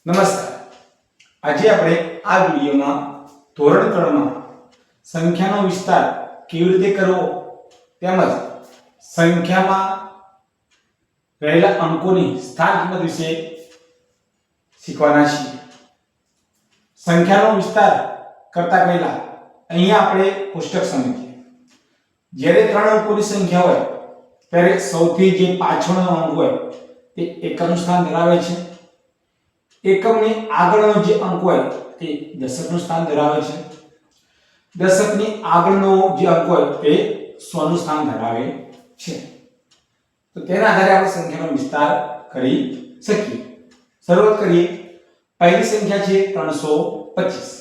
નમસ્કાર. આજે આપણે આ વિડિયોમાં ધોરણ 3 માં સંખ્યાનો વિસ્તાર કેવી રીતે કરવો તેમજ સંખ્યામાં રહેલા અંકોની સ્થાન કિંમત વિશે શીખવાના છીએ. સંખ્યાનો વિસ્તાર કરતા પહેલા અહીંયા આપણે કોષ્ટક સમજીએ. જ્યારે 3 અંકોની સંખ્યા હોય ત્યારે સૌથી જે પાછળનો અંક હોય તે એકમ સ્થાન ધરાવે છે. એકમની આગળનો જે અંક હોય તે દશકનું સ્થાન ધરાવે છે. દશકની આગળનો જે અંક હોય તે 100 નું સ્થાન ધરાવે છે. તો તેના આધારે આપણે સંખ્યાનો વિસ્તાર કરી શકીએ. શરૂઆત કરીએ. પહેલી સંખ્યા છે 325.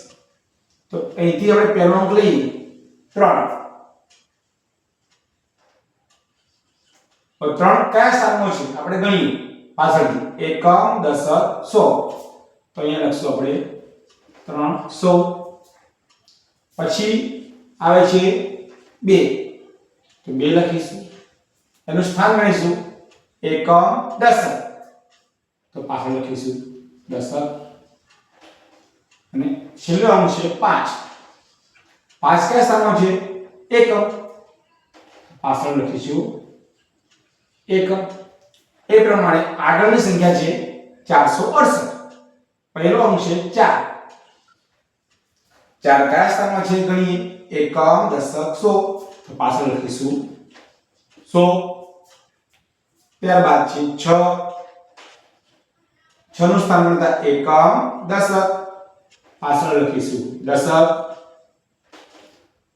તો અહીંથી આપણે પહેલો અંક લઈએ 3. તો 3 કયા સ્થાનમાં છે આપણે ગણીએ પાછળથી. એકમ, દશક, 100. તો અહીંયા લખશું આપણે 300. પછી આવે છે 2. તો 2 લખીશું. એનું સ્થાન ગણીશું. એકમ, દશક. તો પાછળ લખીશું દશક. અને છેલ્લો અંક છે 5. 5 કયા સ્થાનમાં છે? એકમ. પાછળ લખીશું એકમ. એ પ્રમાણે આગળની સંખ્યા છે 468. પહેલો અંક છે 4. 4 કયા સ્થાનમાં છે ગણીએ? એકમ, દશક, 100. તો પાછળ લખીશું 100. ત્યારબાદ છે 6. 6 નું સ્થાન ગણતા એકમ, દશક. પાછળ લખીશું દશક.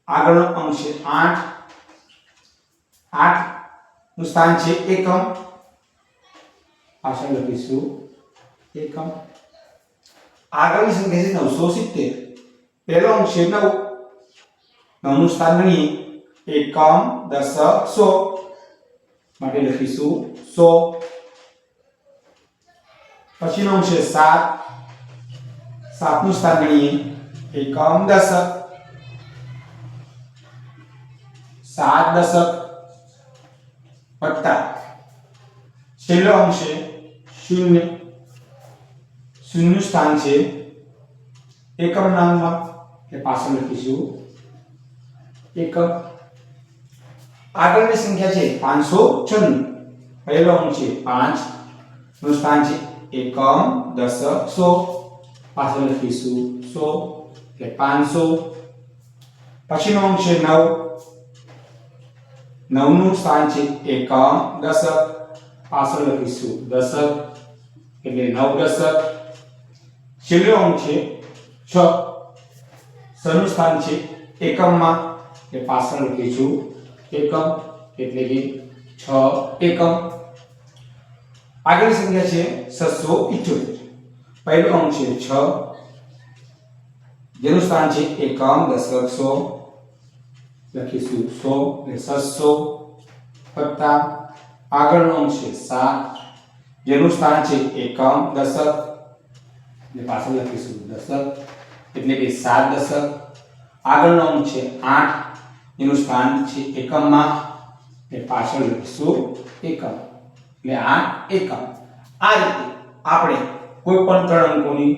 આગળનો અંક છે 8. 8 નું સ્થાન છે એકમ. પાછળ લખીશું એકમ. આગળની સંખ્યા છે 970. પહેલો અંક છે 9. 9 નું સ્થાન ગણીએ એકમ, દશક, 100. માટે લખીશું 100. પછીનો અંક છે 7. 7 નું સ્થાન ગણીએ એકમ, દશક. 7 દશક વત્તા છેલ્લો અંક છે 0. 0 નું સ્થાન છે એકમ નામમાં. એટલે પાછળ લખીશું એકમ. આગળની સંખ્યા છે 596. પહેલો અંક છે 5. નું સ્થાન છે એકમ, દશક, 100. પાછળ લખીશું 100. એટલે 500. પછીનો અંક છે 9. 9 નું સ્થાન છે એકમ, દશક. પાછળ લખીશું દશક. એટલે 9 દશક. છેલ્લો અંક છે 6. 6 નું સ્થાન છે એકમમાં. એટલે પાછળ લખીશું એકમ. એટલે કે 6 એકમ. આગળની સંખ્યા છે 678. પહેલો અંક છે 6. જેનું સ્થાન છે એકમ, દશક, 100. લખીશું 100. એટલે 600 વત્તા આગળનો અંક છે 7. જેનું સ્થાન છે એકમ, દશક. એટલે પાછળ લખીશું દશક. એટલે કે 7 દશક. આગળનો અંક છે 8. એનું સ્થાન છે એકમમાં. એટલે પાછળ લખીશું એકમ. એટલે 8 એકમ. આ રીતે આપણે કોઈ પણ 3 અંકોની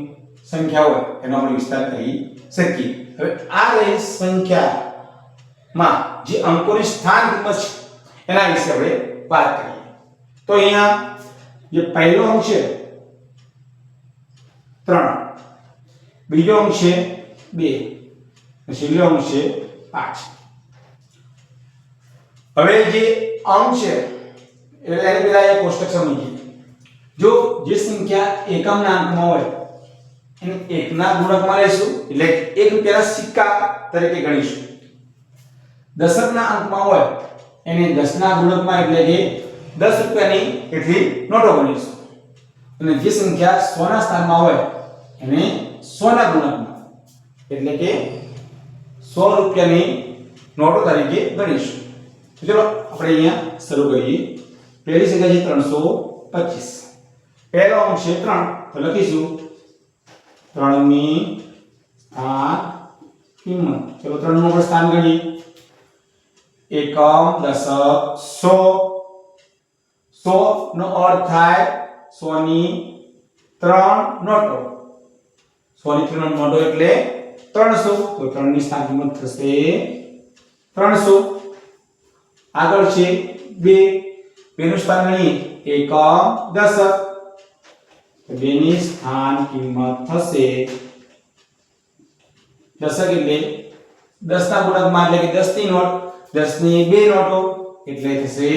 સંખ્યા હોય એનો આપણે વિસ્તાર કરી શકીએ. હવે આ રહી સંખ્યામાં જે અંકોની સ્થાન કિંમત છે એના વિશે આપણે વાત કરીએ. તો અહીંયા જે પહેલો અંક છે 3. બીજો અંક છે 2. અને છેલ્લો અંક છે 5. હવે જે અંક છે એને પેલા એક કોષ્ટક સમજીએ. જો જે સંખ્યા એકમના અંકમાં હોય એને 1 ના ગુણકમાં લઈશું. એટલે 1 રૂપિયાના સિક્કા તરીકે ગણીશું. દશકના અંકમાં હોય એને 10 ના ગુણકમાં એટલે કે 10 રૂપિયાની એટલી નોટો ગણીશું. અને જે સંખ્યા 100 ના સ્થાનમાં હોય એને 100 ના ગુણકમાં એટલે કે 100 રૂપિયાની નોટો તરીકે ગણીશું. તો ચલો આપણે અહીંયા શરૂ કરીએ. પહેલી સંખ્યા છે 325. પહેલો અંક છે 3. તો લખીશું 3 ની સ્થાન કિંમત. ચલો 3 નું આપણે સ્થાન ગણીએ. એકમ, દશક, 100. 100 નો અર્થ થાય 100 ની 3 નોટો 100 ની 3 નોટો એટલે 300 તો 3 ની સ્થાન કિંમત થશે 300 આગળ છે 2 નું સ્થાન ગણીએ એકમ દશક તો 2 ની સ્થાન કિંમત થશે દશક એટલે 10 ના ગુણકમાં એટલે કે 10 ની નોટ 10 ની 2 નોટો એટલે થશે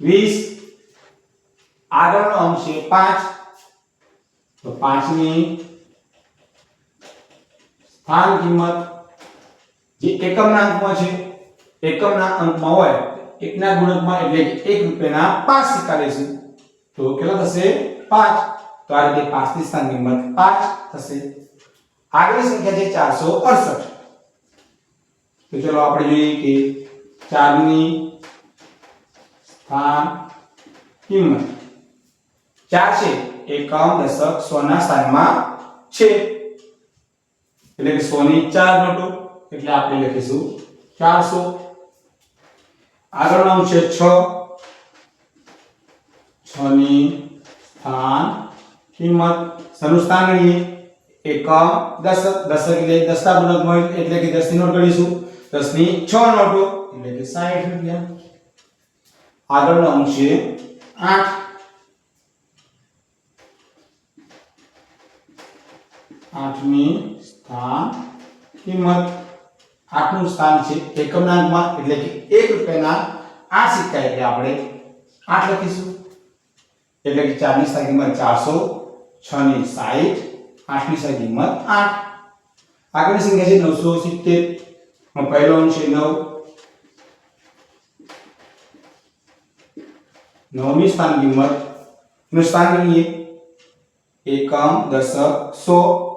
20 આગળનો અંક છે 5 તો 5 ની સ્થાન કિંમત જે એકમના અંકમાં છે એકમના અંકમાં હોય એકના ગુણકમાં એટલે કે 1 રૂપિયાના 5 સિક્કા લેશું તો કેટલા થશે 5 તો આ રીતે 5 ની સ્થાન કિંમત 5 થશે આગળની સંખ્યા છે 468 તો ચલો આપણે જોઈએ કે 4 ની સ્થાન કિંમત 4 છે એકમ દશક 100 ના સ્થાનમાં છે એટલે કે 100 ની 4 નોટો એટલે આપણે લખીશું 400 આગળનો છે 6 ની સ્થાન કિંમત સનું સ્થાન ગણીએ એકમ દશક દશક એટલે 10 ના ગુણકમાં એટલે કે 10 ની નોટ ગણીશું 10 ની 6 નોટો એટલે કે 60 રૂપિયા આગળનો અંક છે 8 ની સ્થાન કિંમત 8 નું સ્થાન છે એકમના અંકમાં એટલે કે 1 રૂપિયાના 8 સિક્કા એટલે આપણે 8 લખીશું એટલે કે 4 ની સ્થાન કિંમત 400 6 ની 60 8 ની સ્થાન કિંમત 8 આગળની સંખ્યા છે 970 માં પહેલો અંક છે 9 9 ની સ્થાન કિંમત નું સ્થાન ગણીએ એકમ દશક 100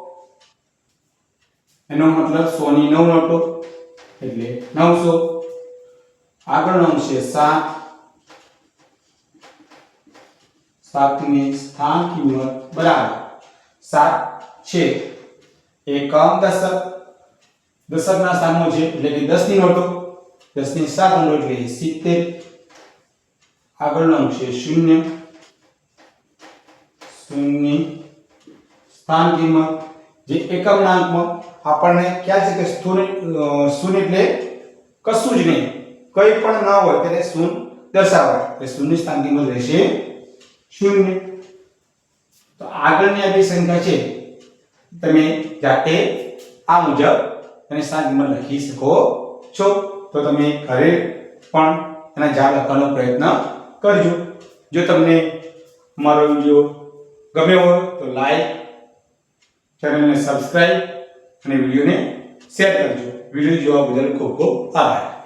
એનો મતલબ 100 ની 9 નોટો એટલે 900 આગળનો અંક છે 7 ની સ્થાન કિંમત બરાબર 7 છે એકમ દશક દશકના સ્થાનમાં છે એટલે કે 10 ની નોટો 10 ની 7 નોટો એટલે 70 આગળનો અંક છે 0 ની સ્થાન કિંમત જે એકમના અંકમાં આપણને ખ્યાલ છે કે શૂન્ય એટલે કશું જ નહીં કંઈ પણ ન હોય ત્યારે શૂન્ય દર્શાવાય એટલે શૂન્ય સ્થાન કિંમત રહેશે 0 તો આગળની આ બે સંખ્યા છે તમે જાતે આ મુજબ અને સ્થાન કિંમત લખી શકો છો તો તમે ઘરે પણ એના જવાબ લખવાનો પ્રયત્ન કરજો જો તમને મારો વિડિયો ગમ્યો હોય તો લાઈક ચેનલને સબસ્ક્રાઇબ અને વિડિયોને શેર કરજો વિડિયો જોવા બદલ ખૂબ ખૂબ આભાર